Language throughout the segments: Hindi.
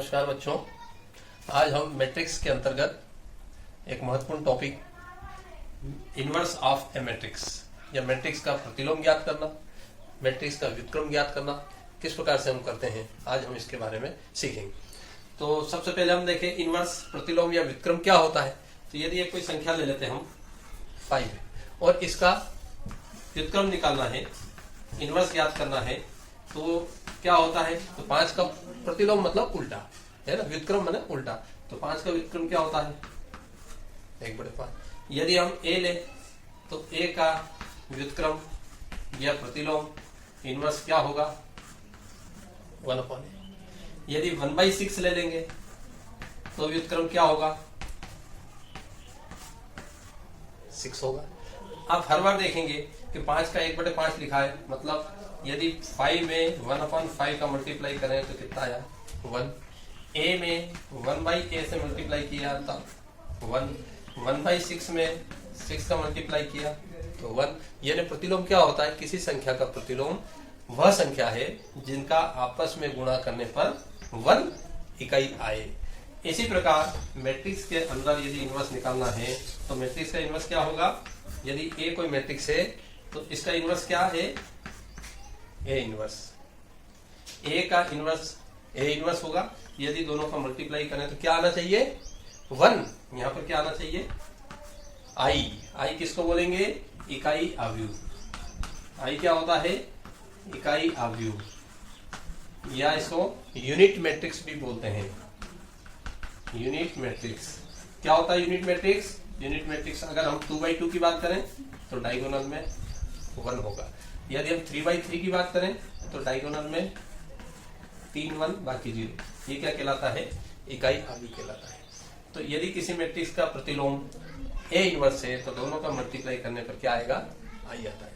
नमस्कार बच्चों, आज हम मैट्रिक्स के अंतर्गत एक महत्वपूर्ण topic inverse of A matrix या मैट्रिक्स का प्रतिलोम ज्ञात करना, मैट्रिक्स का व्युत्क्रम ज्ञात करना किस प्रकार से हम करते हैं, आज हम इसके बारे में सीखेंगे। तो सबसे पहले हम देखें इनवर्स प्रतिलोम या व्युत्क्रम क्या होता है। तो यदि एक कोई संख्या ले लेते हैं हम 5 और इसका व्युत्क्रम निकालना है, इनवर्स ज्ञात करना है, तो क्या होता है। तो 5 का प्रतिलोम मतलब उल्टा है ना, व्युत्क्रम माने उल्टा। तो 5 का व्युत्क्रम क्या होता है 1/5। यदि हम a ले तो a का व्युत्क्रम या प्रतिलोम इनवर्स क्या होगा 1/a। यदि 1/6 ले लेंगे तो व्युत्क्रम क्या होगा 6 होगा। आप हर बार देखेंगे कि 5 का 1/5 लिखा है, मतलब यदि 5 में 1/5 का मल्टीप्लाई करें तो कितना आया 1। a में 1/a से मल्टीप्लाई किया तब 1, 1/6 में 6 का मल्टीप्लाई किया तो 1। यानी प्रतिलोम क्या होता है, किसी संख्या का प्रतिलोम वह संख्या है जिनका आपस में गुणा करने पर 1 इकाई आए। इसी प्रकार मैट्रिक्स के अंदर यदि इनवर्स निकालना है तो मैट्रिक्स का इनवर्स क्या होगा। यदि a कोई मैट्रिक्स है तो इसका इनवर्स क्या है a इनवर्स। a का इनवर्स a इनवर्स होगा। यदि दोनों का मल्टीप्लाई करें तो क्या आना चाहिए 1। यहाँ पर क्या आना चाहिए i किसको बोलेंगे इकाई अवयव। i क्या होता है इकाई अवयव, या इसको यूनिट मैट्रिक्स भी बोलते हैं। यूनिट मैट्रिक्स क्या होता है यूनिट मैट्रिक्स। यूनिट मैट्रिक्स अगर हम 2/2 की बात करें तो डायगोनल में 1 होगा। यदि हम 3/3 की बात करें तो डायगोनल में 3 1 बाकी 0। ये क्या कहलाता है इकाई अवयव कहलाता है। तो यदि किसी मैट्रिक्स का प्रतिलोम a इनवर्स है तो दोनों का मल्टीप्लाई करने पर क्या आएगा i आता है।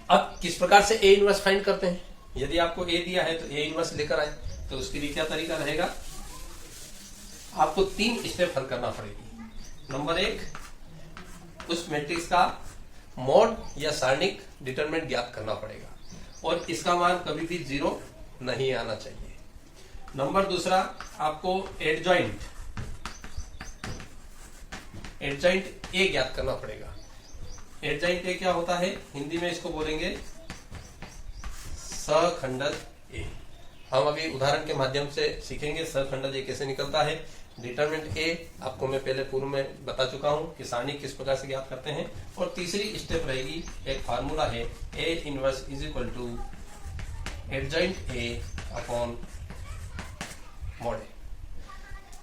अब किस प्रकार से a इनवर्स फाइंड करते हैं। यदि आपको a दिया है तो a इनवर्स लेकर आए तो उसके लिए क्या तरीका रहेगा, आपको 3 स्टेप हल करना पड़ेगी। नंबर 1, उस मैट्रिक्स का मॉड या सारणिक डिटरमिनेंट ज्ञात करना पड़ेगा और इसका मान कभी भी 0 नहीं आना चाहिए। नंबर 2, आपको एडजॉइंट ए ज्ञात करना पड़ेगा। एडजॉइंट ए क्या होता है, हिंदी में इसको बोलेंगे सखंडज ए। हम अभी उदाहरण के माध्यम से सीखेंगे सखंडज ए कैसे निकलता है। डिटरमिनेंट ए आपको मैं पहले पूर्व में बता चुका हूं कि सारणी किस प्रकार से ज्ञात करते हैं। और तीसरी स्टेप रहेगी, एक फार्मूला है A inverse is equal to adjoint A upon mod A.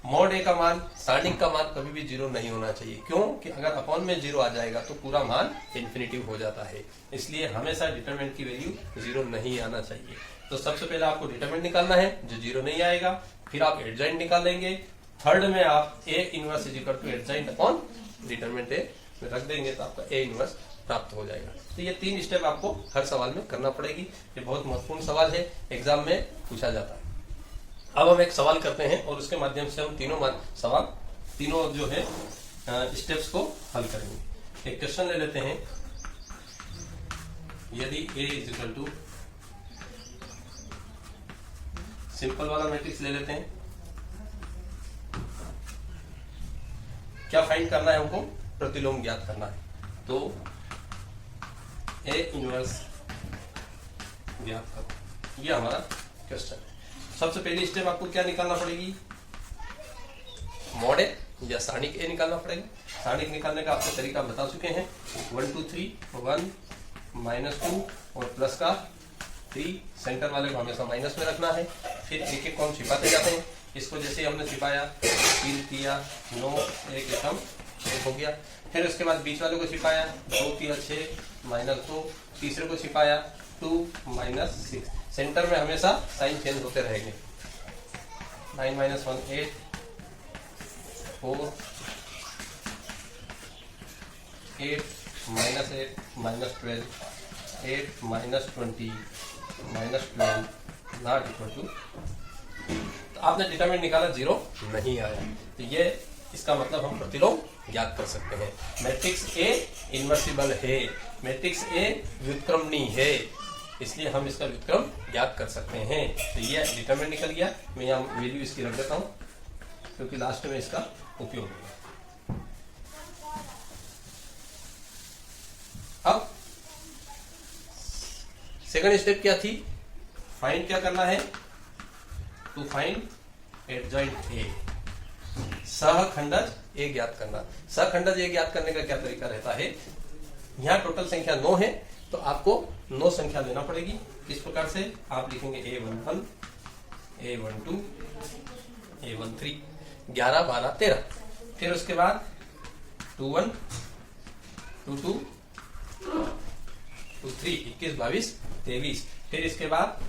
Mod A का मान सारणी का मान कभी भी 0 नहीं होना चाहिए। क्यों कि अगर अपॉन में 0 आ जाएगा तो पूरा मान इन्फिनिटिव हो जाता है। इसलिए हमेशा डिटरमिनेंट की वैल्यू 0 नहीं आना चाहिए। तो सबसे पहले आपको डिटरमिनेंट निकालना है जो 0 नहीं आएगा, फिर आप एडजॉइंट निकाल लेंगे। थर्ड में आप A inverse is equal to adjoint upon determinant A में रख देंगे तो आपका ए इनवर्स प्राप्त हो जाएगा। तो ये 3 स्टेप आपको हर सवाल में करना पड़ेगी। ये बहुत महत्वपूर्ण सवाल है, एग्जाम में पूछा जाता है। अब हम एक सवाल करते हैं और उसके माध्यम से हम तीनों जो है स्टेप्स को हल करेंगे। एक क्वेश्चन ले लेते हैं। यदि a is equal to simple वाला मैट्रिक्स ले लेते हैं, क्या फाइंड करना है हमको, प्रतिलोम ज्ञात करना है। तो a इनवर्स ज्ञात करो, ये हमारा क्वेश्चन है। सबसे पहली स्टेप आपको क्या निकालना पड़ेगी, मॉड ए या सारणिक ए निकालना पड़ेगा। सारणिक निकालने का आपको तरीका बता चुके हैं, 1 2 3 1 -2 और प्लस का 3, सेंटर वाले को हमेशा माइनस में रखना है। फिर एक एक कौन छिपाते जाते हैं। इसको जैसे हमने छिपाया 3 किया 9 1 एकदम 1 हो गया। फिर उसके बाद बीच वाले को छिपाया 2 किया 6 -2, तीसरे को छिपाया 2 -6। सेंटर में हमेशा साइन चेंज होते रहेंगे। 9 - 1 8 4 8 -8 -12 8 -20 -12 नॉट इक्वल टू। तो आपने डिटरमिनेंट निकाला 0 नहीं आया, तो ये इसका मतलब हम प्रतिलोम ज्ञात कर सकते हैं। मैट्रिक्स ए इनवर्सिबल है, मैट्रिक्स ए व्युत्क्रमणीय है। इसलिए हम इसका व्युत्क्रम ज्ञात कर सकते हैं। तो ये डिटरमिनेंट निकल गया। मैं यहाँ वैल्यू इसकी रख देता हूँ क्योंकि लास्ट में इसका उपयोग होगा। अब सेकंड स्टेप क्या थी, फाइंड क्या करना है, टू फाइंड एडजॉइंट ए, सहखंडज ए ज्ञात करना। सहखंडज ए ज्ञात करने का क्या तरीका रहता है, यहाँ टोटल संख्या 9 है तो आपको 9 संख्या लेना पड़ेगी। किस प्रकार से, आप लिखेंगे A11, A12, A13, 11, 12, 13, फिर उसके बाद 21, 22, 23, 21, 22, 23, फिर इसके बाद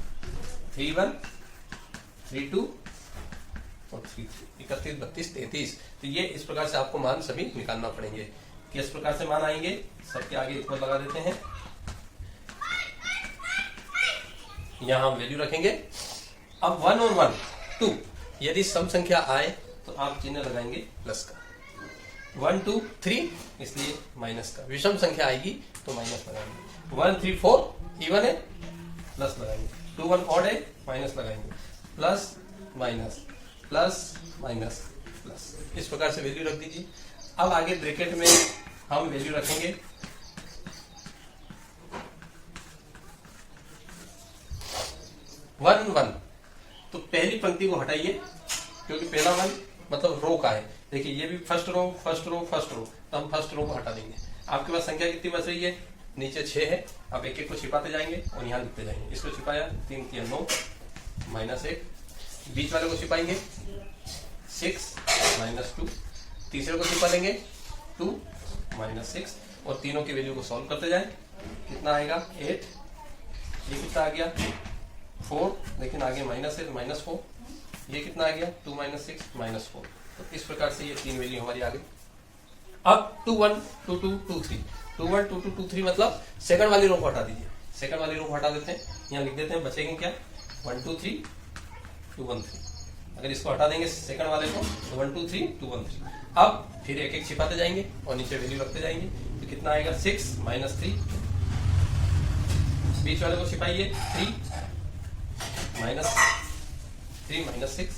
31, 32 और 33, 31, 32, 33। तो ये इस प्रकार से आपको मान सभी निकालना पड़ेंगे। किस प्रकार से मान आएंगे, सबके आगे इक्वल लगा देते हैं, यहां हम वैल्यू रखेंगे। अब 1 और 1, 2, यदि सम संख्या आए तो आप चिन्ह लगाएंगे प्लस का। 1, 2, 3 इसलिए माइनस का, विषम संख्या आएगी तो माइनस लगाएंगे। 1, 3, 4 इवन है, प्लस लगाएंगे। 2, 1 ऑड है, माइनस लगाएंगे। Plus minus plus minus plus, इस प्रकार से वैल्यू रख दीजिए। अब आगे ब्रैकेट में हम वैल्यू रखेंगे 1, 1, तो पहली पंक्ति को हटाइए क्योंकि पहला 1 मतलब रो का है। देखिए ये भी first row first row first row, तो हम फर्स्ट रो को हटा देंगे। आपके पास संख्या कितनी बच रही है, नीचे 6 है। अब एक एक को छिपाते जाएंगे और यहाँ लिखते जाएंगे। इसको छिपाया, 3 किया 9, -1, बीच वाले को छिपाएंगे 6, -2, तीसरे को छिपा लेंगे 2, -6, और तीनों की वैल्यू को सॉल्व करते जाएं। कितना आएगा 8, ये कितना आ गया 4, लेकिन आगे माइनस है तो -4, ये कितना आ गया 2 - 6 -4। तो इस प्रकार से ये 3 वैल्यू हमारी आ गई। अब 2, 1, 2, 2, 2, 3, 2, 1, 2, 2, 2, 3 मतलब सेकंड वाली रो को हटा दीजिए। सेकंड वाली रो को हटा देते हैं, यहाँ लिख देते हैं, बचेंगे क्या 1, 2, 3, 2, 1, 3। अगर इसको हटा देंगे सेकंड वाले को तो 1, 2, 3, 2, 1, 3। अब फिर एक एक छिपाते जाएंगे और नीचे वैल्यू रखते जाएंगे। तो कितना आएगा 6 - 3, बीच वाले को छिपाइए 3, -6,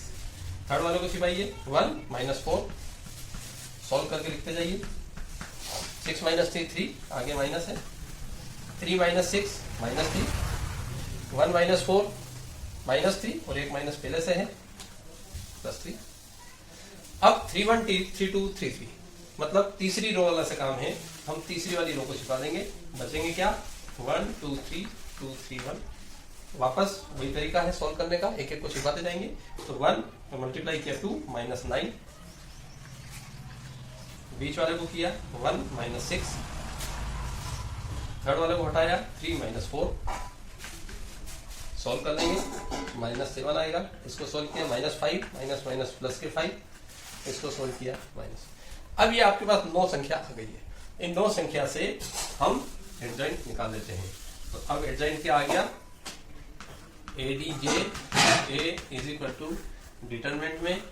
थर्ड वाले को छिपाइए 1, -4, सॉल्व करके लिखते जाइए। 6 - 3, 3, आगे माइनस है, 3 - 6 -3, 1 - 4 -3, और एक माइनस पहले से है +3। अब 3, 1, 3, 2, 3, 3 मतलब तीसरी रो वाला से काम है, हम तीसरी वाली रो को छिपा देंगे। बचेंगे क्या 1, 2, 3, 2, 3, 1। वापस वही तरीका है सॉल्व करने का, एक एक को छिपाते जाएंगे। तो 1 तो मल्टीप्लाई किया 2, -9, बीच वाले को किया 1, -6, थर्ड वाले को हटाया 3, -4, सॉल्व कर लेंगे, -7 आएगा। इसको सॉल्व किया -5, माइनस प्लस के 5, इसको सॉल्व किया माइनस। अब ये आपके पास 9 संख्या आ गई है। इन 9 संख्या से हम एडजॉइंट निकाल लेते हैं। तो अब एडजॉइंट क्या आ गया, ADJ A is equal to determinant में,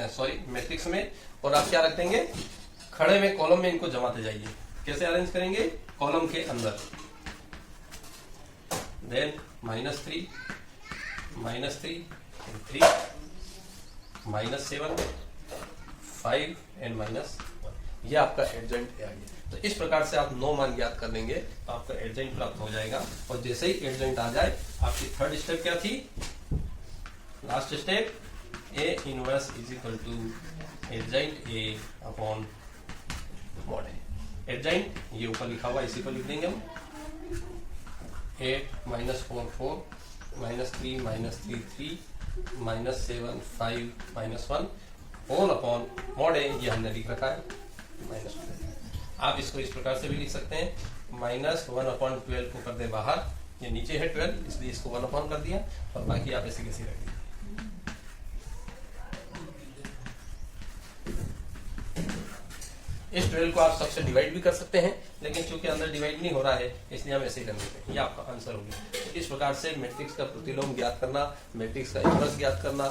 सॉरी मैट्रिक्स में, और आप क्या रख देंगे खड़े में कॉलम में इनको जमाते जाइए। कैसे अरेंज करेंगे, कॉलम के अंदर, देन -3, -3, 3, -7, 5 एंड -1, ये आपका एडजॉइंट आ गया। तो इस प्रकार से आप 9 मान ज्ञात कर लेंगे तो आपका एडजॉइंट प्राप्त हो जाएगा। और जैसे ही एडजॉइंट आ जाए, आपकी थर्ड स्टेप क्या थी, last step, A inverse is equal to adjoint A upon mod A। Adjoint ये ऊपर लिखा हुआ, इसी को लिख देंगे हम, 8 - 4, 4, -3 - 3, 3, -7, 5, -1, होल अपॉन मॉड A, ये हमने लिख रखा है -2। आप इसको इस प्रकार से भी लिख सकते हैं, -1/12 को कर दे बाहर, ये नीचे है 12 इसलिए इसको 1 कर दिया, और बाकी आप ऐसे कैसे रख दीजिए। इस 12 को आप सबसे डिवाइड भी कर सकते हैं, लेकिन चूंकि अंदर डिवाइड नहीं हो रहा है इसलिए हम ऐसे ही कर देते हैं। ये आपका आंसर होगा। तो इस प्रकार से मैट्रिक्स का प्रतिलोम ज्ञात करना, मैट्रिक्स का इनवर्स ज्ञात करना,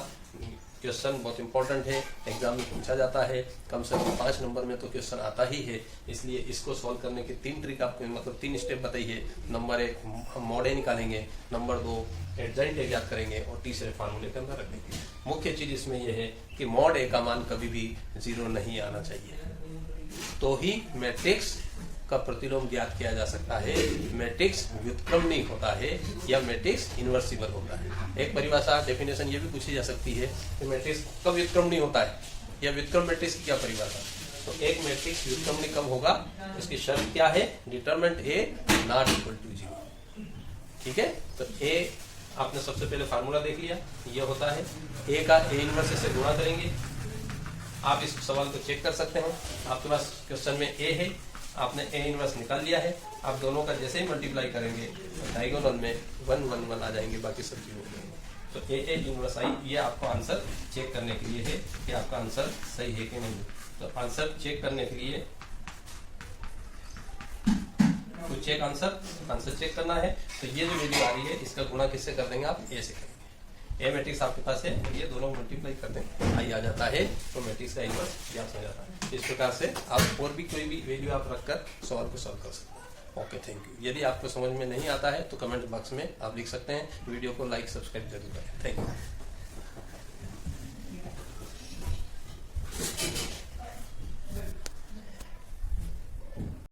क्वेश्चन बहुत इंपॉर्टेंट है, एग्जाम में पूछा जाता है, कम से कम 5 नंबर में तो क्वेश्चन आता ही है। इसलिए इसको सॉल्व करने के 3 ट्रिक आपको, मतलब 3 स्टेप बताइए। नंबर 1 हम मॉड ए निकालेंगे, नंबर 2 एडजॉइंट ए ज्ञात करेंगे और तीसरे फार्मूले के अंदर रख देंगे। मुख्य चीज इसमें यह है कि मॉड ए का मान कभी भी 0 नहीं आना चाहिए, तो ही मैट्रिक्स का प्रतिलोम ज्ञात किया जा सकता है, मैट्रिक्स व्युत्क्रमणिक होता है या मैट्रिक्स इनवर्सिबल होता है। एक परिभाषा डेफिनेशन ये भी पूछी जा सकती है कि मैट्रिक्स कब व्युत्क्रमणिक होता है या व्युत्क्रम मैट्रिक्स की क्या परिभाषा। तो एक मैट्रिक्स व्युत्क्रमणिक कब होगा, इसकी शर्त क्या है, determinant A not equal to 0। ठीक है, तो ए आपने सबसे पहले फार्मूला देख लिया, ये होता है ए का ए इनवर्स से गुणा करेंगे। आप इस सवाल को चेक कर सकते हैं, आपके पास क्वेश्चन में ए है, आपने ए इनवर्स निकाल लिया है। आप दोनों का जैसे ही मल्टीप्लाई करेंगे तो डायगोनल में 1 1 1 आ जाएंगे, बाकी सब 0 हो जाएंगे। तो ए इनवर्स आई, ये आपको आंसर चेक करने के लिए है कि आपका आंसर सही है कि नहीं। तो आंसर चेक करने के लिए कुछ चेक आंसर चेक करना है। तो ये जो वैल्यू आ रही है इसका गुणा किससे कर देंगे, आप ए से करेंगे। ए मैट्रिक्स आपके पास है, ये दोनों मल्टीप्लाई कर दें, आई आ जाता है, तो मैट्रिक्स का इनवर्स ज्ञात हो जाता है। इस प्रकार से आप और भी कोई भी वैल्यू आप रखकर सवाल को सॉल्व कर सकते हैं। Okay, thank you. यदि आपको समझ में नहीं आता है तो कमेंट बॉक्स में आप लिख सकते हैं। वीडियो को लाइक सब्सक्राइब जरूर करें। Thank you.